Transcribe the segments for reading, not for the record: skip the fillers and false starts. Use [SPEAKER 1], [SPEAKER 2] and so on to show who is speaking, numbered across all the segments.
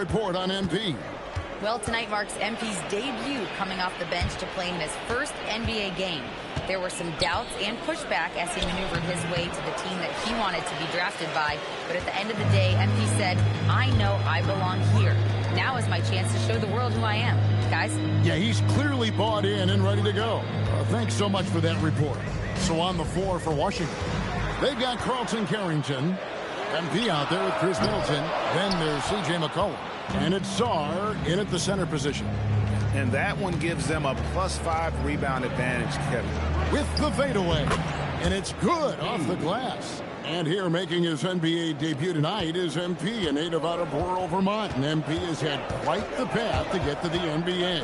[SPEAKER 1] report on MP.
[SPEAKER 2] Well, tonight marks MP's debut coming off the bench to play in his first NBA game. There were some doubts and pushback as he maneuvered his way to the team that he wanted to be drafted by. But at the end of the day, MP said, "I know I belong here. Now is my chance to show the world who I am." Guys?
[SPEAKER 1] Yeah, he's clearly bought in and ready to go. Thanks so much for that report. So on the floor for Washington, they've got Carlton Carrington, MP out there with Chris Middleton. Then there's C.J. McCollum. And it's Sarr in at the center position.
[SPEAKER 3] And that one gives them a +5 rebound advantage, Kevin.
[SPEAKER 1] With the fadeaway. And it's good off the glass. And here making his NBA debut tonight is MP, a native out of rural Vermont. And MP has had quite the path to get to the NBA.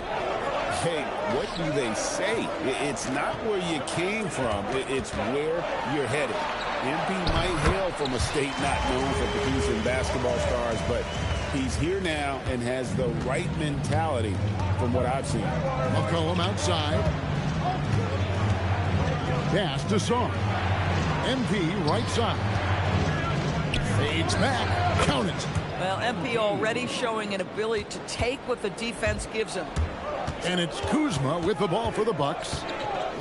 [SPEAKER 3] Hey, what do they say? It's not where you came from. It's where you're headed. MP might hail from a state not known for producing basketball stars, but he's here now and has the right mentality from what I've seen.
[SPEAKER 1] McCollum outside. Pass to Sarr. MP right side. Fades back. Count it.
[SPEAKER 4] Well, MP already showing an ability to take what the defense gives him.
[SPEAKER 1] And it's Kuzma with the ball for the Bucks,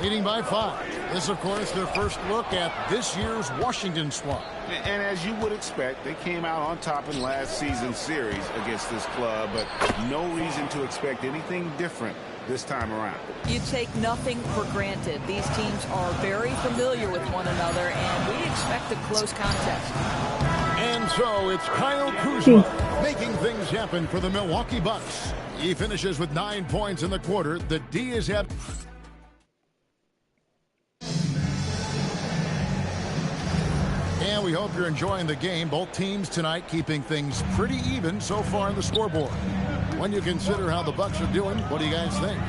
[SPEAKER 1] leading by 5. This, of course, their first look at this year's Washington squad.
[SPEAKER 3] And as you would expect, they came out on top in last season's series against this club, but no reason to expect anything different this time around.
[SPEAKER 4] You take nothing for granted. These teams are very familiar with one another, and we expect a close contest.
[SPEAKER 1] And so it's Kyle Kuzma making things happen for the Milwaukee Bucks. He finishes with 9 points in the quarter. The D is at... And we hope you're enjoying the game. Both teams tonight keeping things pretty even so far on the scoreboard. When you consider how the Bucks are doing, what do you guys think?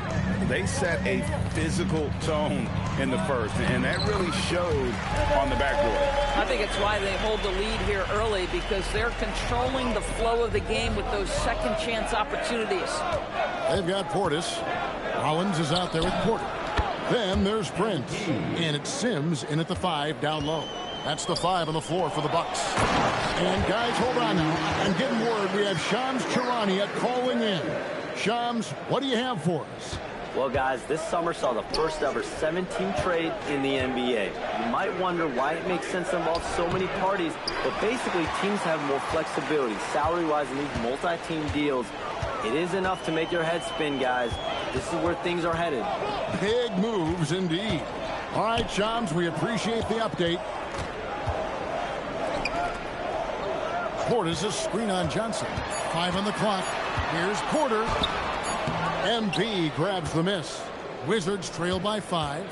[SPEAKER 3] They set a physical tone in the first, and that really showed on the backboard.
[SPEAKER 4] I think it's why they hold the lead here early, because they're controlling the flow of the game with those second chance opportunities.
[SPEAKER 1] They've got Portis. Rollins is out there with Porter. Then there's Prince. And it's Sims in at the 5 down low. That's the 5 on the floor for the Bucks. And guys, hold on now. I'm getting word we have Shams Charania calling in. Shams, what do you have for us?
[SPEAKER 5] Well, guys, this summer saw the first ever 7-team trade in the NBA. You might wonder why it makes sense to involve so many parties, but basically teams have more flexibility salary-wise in these multi-team deals. It is enough to make your head spin, guys. This is where things are headed.
[SPEAKER 1] Big moves indeed. All right, Shams, we appreciate the update. Porter's a screen on Johnson. 5 on the clock. Here's Porter. MP grabs the miss. Wizards trail by 5.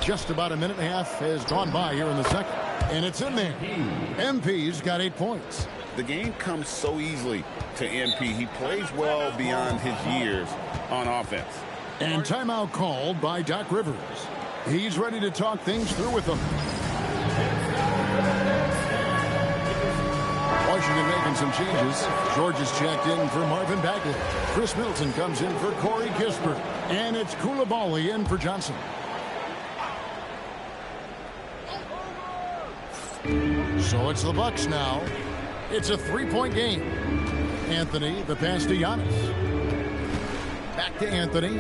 [SPEAKER 1] Just about a minute and a half has gone by here in the second. And it's in there. MP's got 8 points.
[SPEAKER 3] The game comes so easily to MP. He plays well beyond his years on offense.
[SPEAKER 1] And timeout called by Doc Rivers. He's ready to talk things through with them. Washington making some changes. George is checked in for Marvin Bagley. Chris Middleton comes in for Corey Kispert. And it's Koulibaly in for Johnson. So it's the Bucks now. It's a 3-point game. Anthony, the pass to Giannis. Back to Anthony.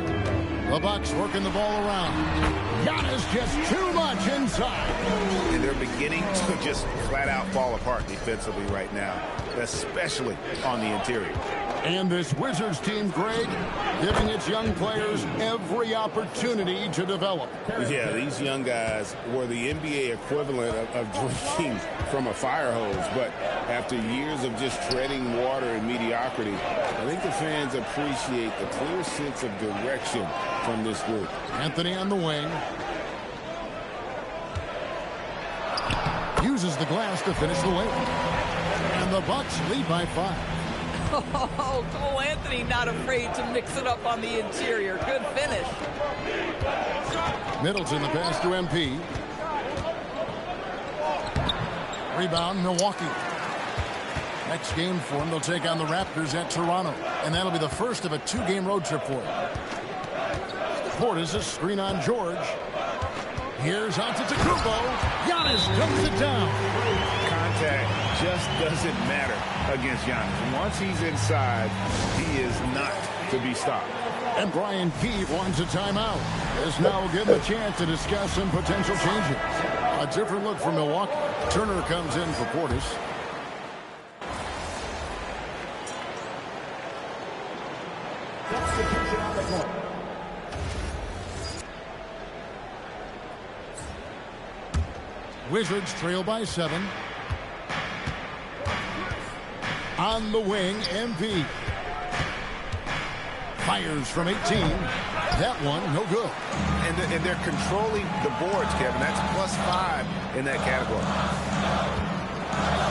[SPEAKER 1] The Bucks working the ball around. Giannis just too much inside.
[SPEAKER 3] And they're beginning to just flat out fall apart defensively right now, especially on the interior.
[SPEAKER 1] And this Wizards team, Greg, giving its young players every opportunity to develop.
[SPEAKER 3] Yeah, these young guys were the NBA equivalent of drinking from a fire hose. But after years of just treading water and mediocrity, I think the fans appreciate the clear sense of direction from this group.
[SPEAKER 1] Anthony on the wing. Uses the glass to finish the win. And the Bucks lead by 5.
[SPEAKER 4] Oh, Cole Anthony not afraid to mix it up on the interior. Good finish.
[SPEAKER 1] Middleton, the pass to MP. Rebound, Milwaukee. Next game for them, they'll take on the Raptors at Toronto. And that'll be the first of a 2-game road trip for them. Portis, a screen on George. Here's Antetokounmpo. Giannis comes it down.
[SPEAKER 3] Contact just doesn't matter against Giannis. Once he's inside, he is not to be stopped.
[SPEAKER 1] And Brian Keefe wants a timeout. This now will give him a chance to discuss some potential changes. A different look for Milwaukee. Turner comes in for Portis. Wizards trail by 7. On the wing, MP. Fires from 18. That one, no good.
[SPEAKER 3] And they're controlling the boards, Kevin. That's +5 in that category.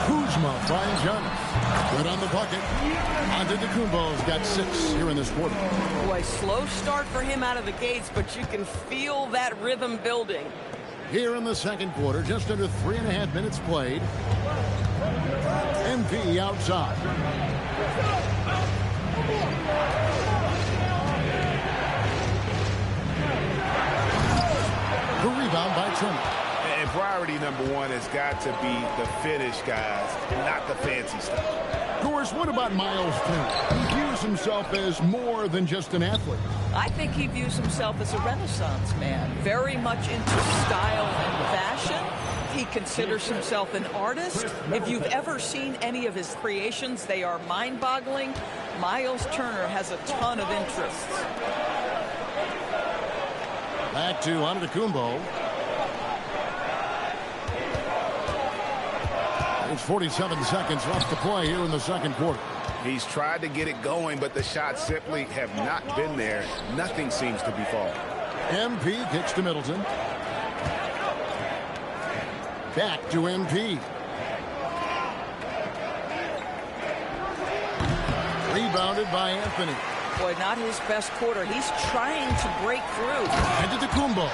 [SPEAKER 1] Kuzma finds Giannis. Good on the bucket. Antetokounmpo's got 6 here in this quarter.
[SPEAKER 4] Boy, slow start for him out of the gates, but you can feel that rhythm building.
[SPEAKER 1] Here in the second quarter, just under 3.5 minutes played. MP outside. The rebound by Turner.
[SPEAKER 3] And priority number 1 has got to be the finish, guys, not the fancy stuff.
[SPEAKER 1] Of course, what about Miles Turner? He views himself as more than just an athlete.
[SPEAKER 4] I think he views himself as a Renaissance man, very much into style and fashion. He considers himself an artist. If you've ever seen any of his creations, they are mind-boggling. Miles Turner has a ton of interests.
[SPEAKER 1] Back to Antetokounmpo. There's 47 seconds left to play here in the second quarter.
[SPEAKER 3] He's tried to get it going, but the shots simply have not been there. Nothing seems to be falling.
[SPEAKER 1] MP kicks to Middleton. Back to MP. Rebounded by Anthony.
[SPEAKER 4] Boy, not his best quarter. He's trying to break through.
[SPEAKER 1] Antetokounmpo.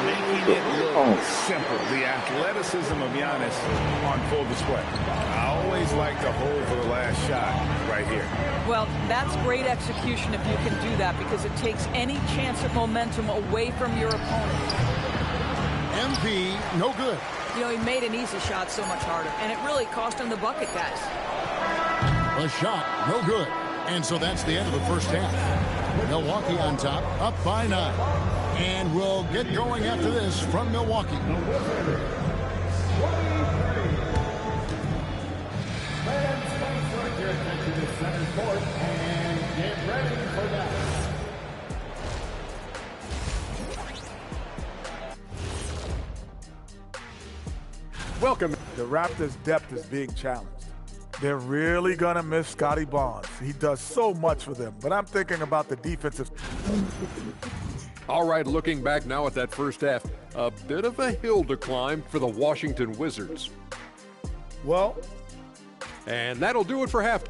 [SPEAKER 3] Making it look simple. The athleticism of Giannis on full display. I always like to hold for the last shot right here.
[SPEAKER 4] Well, that's great execution if you can do that, because it takes any chance of momentum away from your opponent.
[SPEAKER 1] MP, no good.
[SPEAKER 4] You know, he made an easy shot so much harder, and it really cost him the bucket, guys.
[SPEAKER 1] A shot, no good. And so that's the end of the first half. Milwaukee on top, up by 9. And we'll get going after this from Milwaukee.
[SPEAKER 6] Welcome. The Raptors' depth is being challenged. They're really going to miss Scotty Barnes. He does so much for them, but I'm thinking about the defensive.
[SPEAKER 7] All right, looking back now at that first half, a bit of a hill to climb for the Washington Wizards.
[SPEAKER 6] Well,
[SPEAKER 7] and that'll do it for half.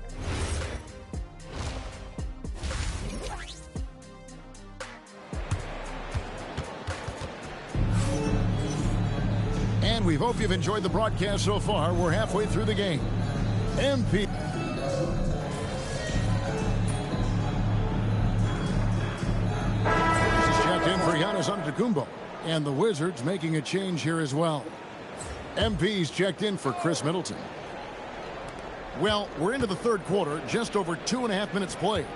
[SPEAKER 1] And we hope you've enjoyed the broadcast so far. We're halfway through the game. MP. This is checked in for Giannis Antetokounmpo. And the Wizards making a change here as well. MP's checked in for Chris Middleton. Well, we're into the third quarter, just over 2.5 minutes played.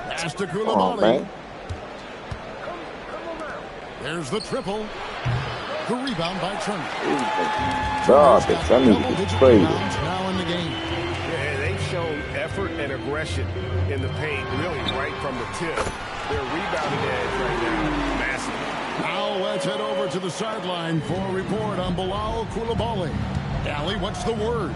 [SPEAKER 1] Pass to Koulibaly. There's the triple. The rebound by Turner.
[SPEAKER 8] God, the Sunday is crazy.
[SPEAKER 1] Now in the game.
[SPEAKER 3] Yeah, they've shown effort and aggression in the paint, really right from the tip. Their rebounding edge right now, massive.
[SPEAKER 1] Now let's head over to the sideline for a report on Bilal Koulibaly. Allie, what's the word?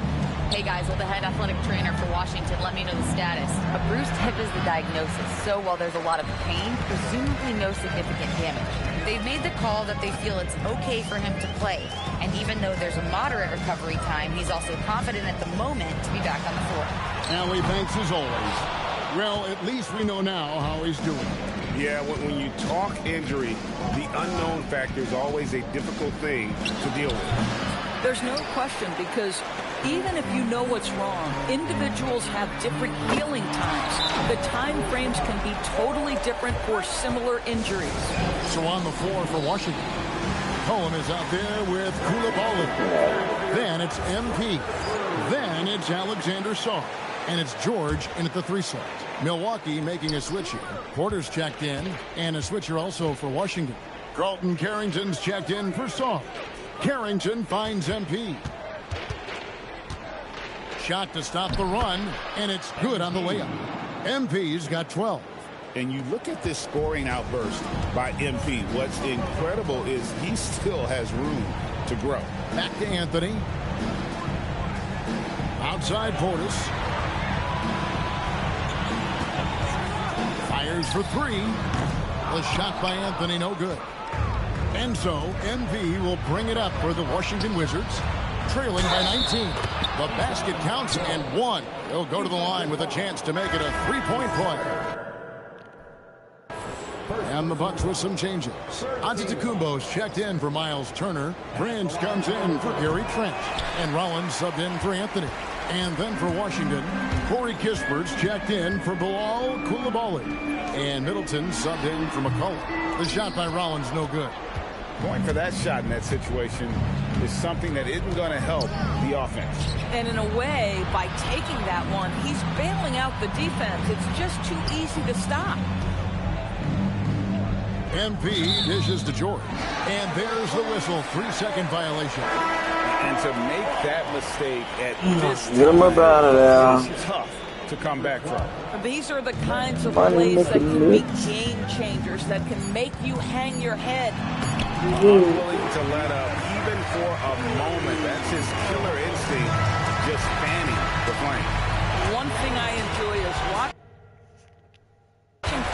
[SPEAKER 2] Hey guys, well, the head athletic trainer for Washington let me know the status. A bruised hip is the diagnosis, so while there's a lot of pain, presumably no significant damage. They've made the call that they feel it's okay for him to play. And even though there's a moderate recovery time, he's also confident at the moment to be back on the floor.
[SPEAKER 1] Allie, thanks as always. Well, at least we know now how he's doing.
[SPEAKER 3] Yeah, when you talk injury, the unknown factor is always a difficult thing to deal with.
[SPEAKER 4] There's no question, because Even if you know what's wrong, individuals have different healing times. The time frames can be totally different for similar injuries.
[SPEAKER 1] So on the floor for Washington, Cohen is out there with Koulibaly. Then it's MP. Then it's Alexander Saw. And it's George in at the 3 slot. Milwaukee making a switch here. Porter's checked in, and a switcher also for Washington. Carlton Carrington's checked in for Saw. Carrington finds MP. Shot to stop the run, and it's good on the layup. MP's got 12.
[SPEAKER 3] And you look at this scoring outburst by MP. What's incredible is he still has room to grow.
[SPEAKER 1] Back to Anthony. Outside Portis. Fires for 3. The shot by Anthony, no good. And so MP will bring it up for the Washington Wizards, trailing by 19. The basket counts and 1. They'll go to the line with a chance to make it a 3-point play. And the Bucks with some changes. Antetokounmpo's checked in for Miles Turner. Prince comes in for Gary Trent. And Rollins subbed in for Anthony. And then for Washington, Corey Kispert's checked in for Bilal Koulibaly. And Middleton subbed in for McCullough. The shot by Rollins, no good.
[SPEAKER 3] Going for that shot in that situation is something that isn't going to help the offense.
[SPEAKER 4] And in a way, by taking that one, he's bailing out the defense. It's just too easy to stop.
[SPEAKER 1] MP dishes to George. And there's the whistle. 3-second violation.
[SPEAKER 3] And to make that mistake at this
[SPEAKER 8] Get him up out of there.
[SPEAKER 3] is tough to come back from.
[SPEAKER 4] These are the kinds of plays that can be game changers, that can make you hang your head.
[SPEAKER 3] Unwilling to let up, even for a moment. That's his killer instinct, just fanning the flame.
[SPEAKER 4] One thing I enjoy is watching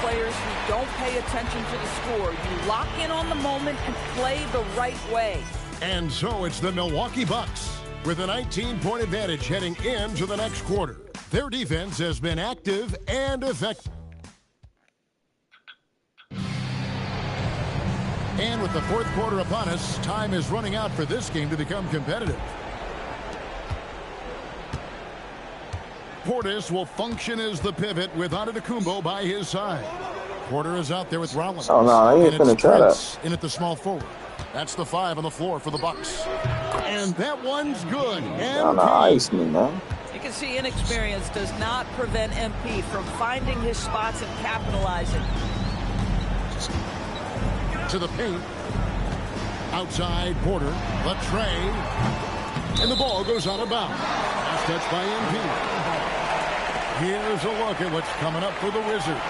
[SPEAKER 4] players who don't pay attention to the score. You lock in on the moment and play the right way.
[SPEAKER 1] And so it's the Milwaukee Bucks with a 19-point advantage heading into the next quarter. Their defense has been active and effective. And with the fourth quarter upon us, time is running out for this game to become competitive. Portis will function as the pivot with Antetokounmpo by his side. Porter is out there with Rollins.
[SPEAKER 8] Oh, no, he ain't finna try that.
[SPEAKER 1] In at the small forward. That's the 5 on the floor for the Bucks. And that one's good.
[SPEAKER 8] Y'all ice me, man.
[SPEAKER 4] You can see inexperience does not prevent MP from finding his spots and capitalizing.
[SPEAKER 1] To the paint. Outside Porter. The tray. And the ball goes out of bounds. Last touch by MP. Here's a look at what's coming up for the Wizards.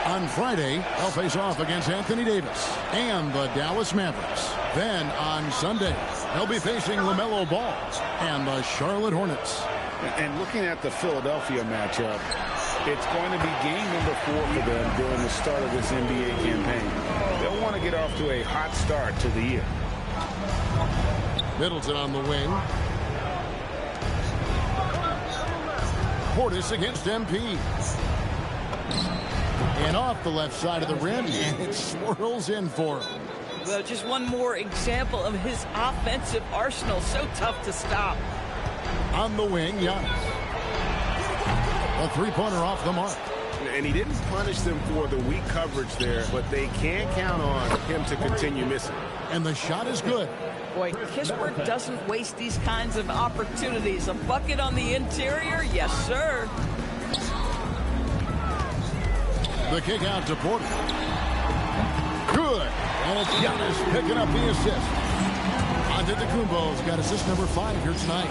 [SPEAKER 1] On Friday, they'll face off against Anthony Davis and the Dallas Mavericks. Then on Sunday, they'll be facing LaMelo Ball and the Charlotte Hornets.
[SPEAKER 3] And looking at the Philadelphia matchup, it's going to be game number 4 for them during the start of this NBA campaign. They'll want to get off to a hot start to the year.
[SPEAKER 1] Middleton on the wing. Portis against MP. And off the left side of the rim, and it swirls in for him.
[SPEAKER 4] Well, just one more example of his offensive arsenal. So tough to stop.
[SPEAKER 1] On the wing, Giannis. A 3-pointer off the mark.
[SPEAKER 3] And he didn't punish them for the weak coverage there, but they can't count on him to continue missing.
[SPEAKER 1] And the shot is good.
[SPEAKER 4] Boy, Kispert doesn't waste these kinds of opportunities. A bucket on the interior? Yes, sir.
[SPEAKER 1] The kick out to Porter. Good. And it's Giannis picking up the assist. Antetokounmpo's got assist number 5 here tonight.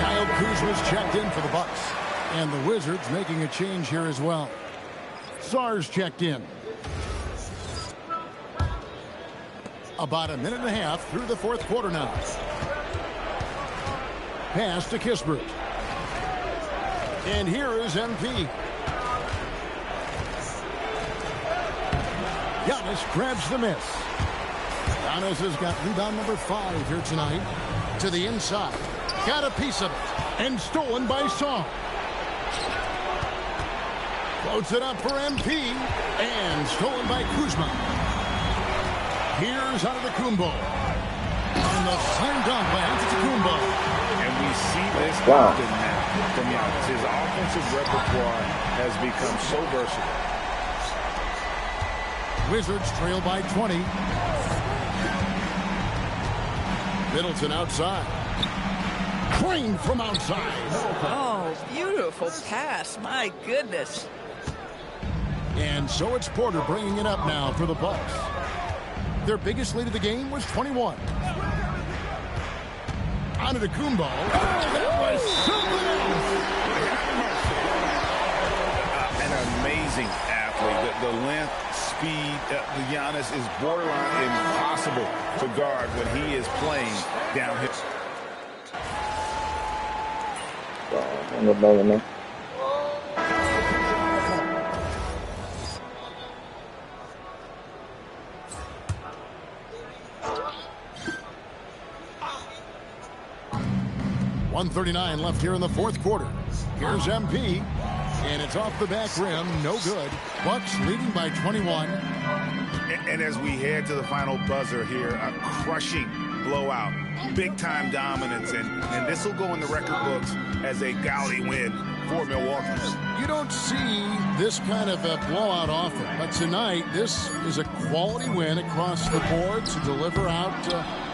[SPEAKER 1] Kyle Kuzma's checked in for the Bucks. And the Wizards making a change here as well. Sarr's checked in. About a minute and a half through the fourth quarter now. Pass to Kispert. And here is MP. Giannis grabs the miss. Giannis has got rebound number 5 here tonight. To the inside. Got a piece of it. And stolen by Song. Floats it up for MP. And stolen by Kuzma. Here's Antetokounmpo. And the slam dunk by Antetokounmpo.
[SPEAKER 3] And we see this often now from Giannis. His offensive repertoire has become so versatile.
[SPEAKER 1] Wizards trail by 20. Middleton outside. Crane from outside.
[SPEAKER 4] Oh, beautiful pass. My goodness.
[SPEAKER 1] And so it's Porter bringing it up now for the Bucks. Their biggest lead of the game was 21. Antetokounmpo. Oh, that was something else.
[SPEAKER 3] An amazing athlete. The length, speed, Giannis is borderline impossible to guard when he is playing downhill.
[SPEAKER 8] Man.
[SPEAKER 1] 1:39 left here in the fourth quarter. Here's MP, and it's off the back rim, no good. Bucks leading by 21.
[SPEAKER 3] And as we head to the final buzzer here, a crushing blowout, big-time dominance, and this will go in the record books as a gaudy win for Milwaukee.
[SPEAKER 1] You don't see this kind of a blowout often, but tonight this is a quality win across the board to deliver out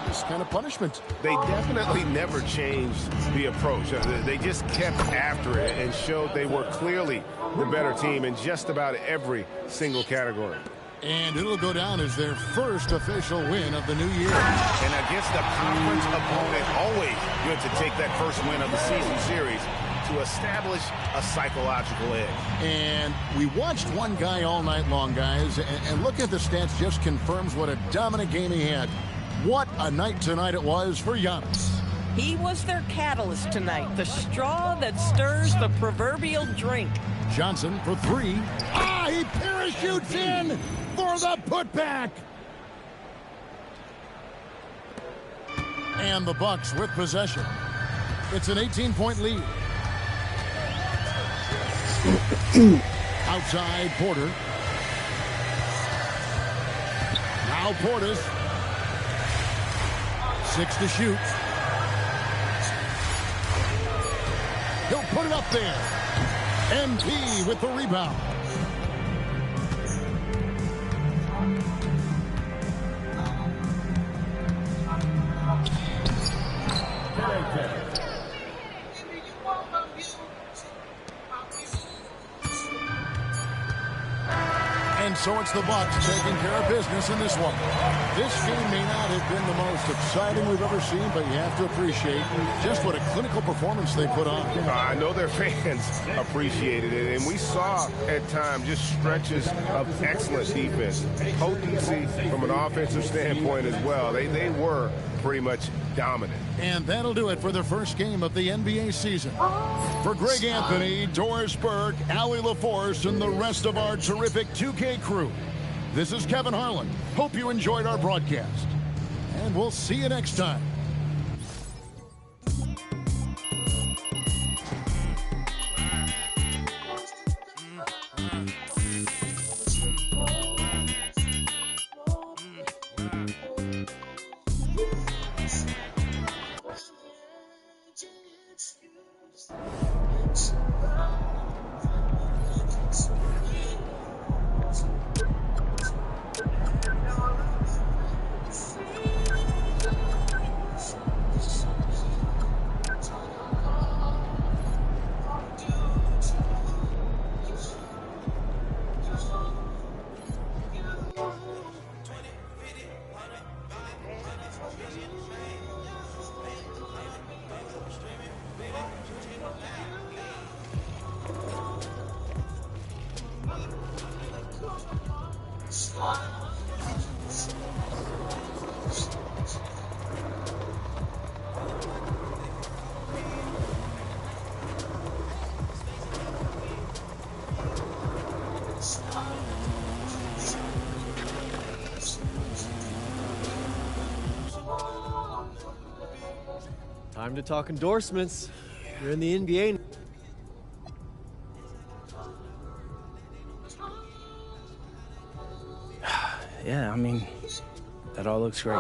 [SPEAKER 1] this kind of punishment.
[SPEAKER 9] They definitely never changed the approach. They just kept after it and showed they were clearly the better team in just about every single category.
[SPEAKER 1] And it'll go down as their first official win of the new year.
[SPEAKER 3] And against a conference opponent, always good to take that first win of the season series to establish a psychological edge.
[SPEAKER 1] And we watched one guy all night long, guys, and look at the stats, just confirms what a dominant game he had. What a night tonight it was for Giannis.
[SPEAKER 4] He was their catalyst tonight, the straw that stirs the proverbial drink.
[SPEAKER 1] Johnson for three. Ah, he parachutes in for the putback. And the Bucks with possession. It's an 18-point lead. Outside Porter. Now Portis. 6 to shoot. He'll put it up there. MP with the rebound. And so it's the Bucks taking care of business in this one. This game may not have been the most exciting we've ever seen, but you have to appreciate just what a clinical performance they put on.
[SPEAKER 9] I know their fans appreciated it, and we saw at times just stretches of excellent defense, potency from an offensive standpoint as well. They were pretty much dominant.
[SPEAKER 1] And that'll do it for the first game of the NBA season. For Greg Anthony, Doris Burke, Allie LaForce, and the rest of our terrific 2K crew, this is Kevin Harlan. Hope you enjoyed our broadcast. And we'll see you next time.
[SPEAKER 10] Time to talk endorsements. You're in the NBA.
[SPEAKER 11] Yeah, I mean,
[SPEAKER 10] That all looks great.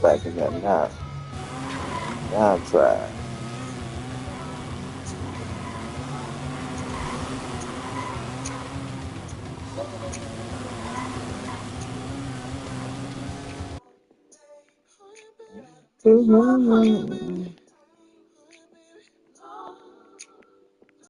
[SPEAKER 8] Back in that contract.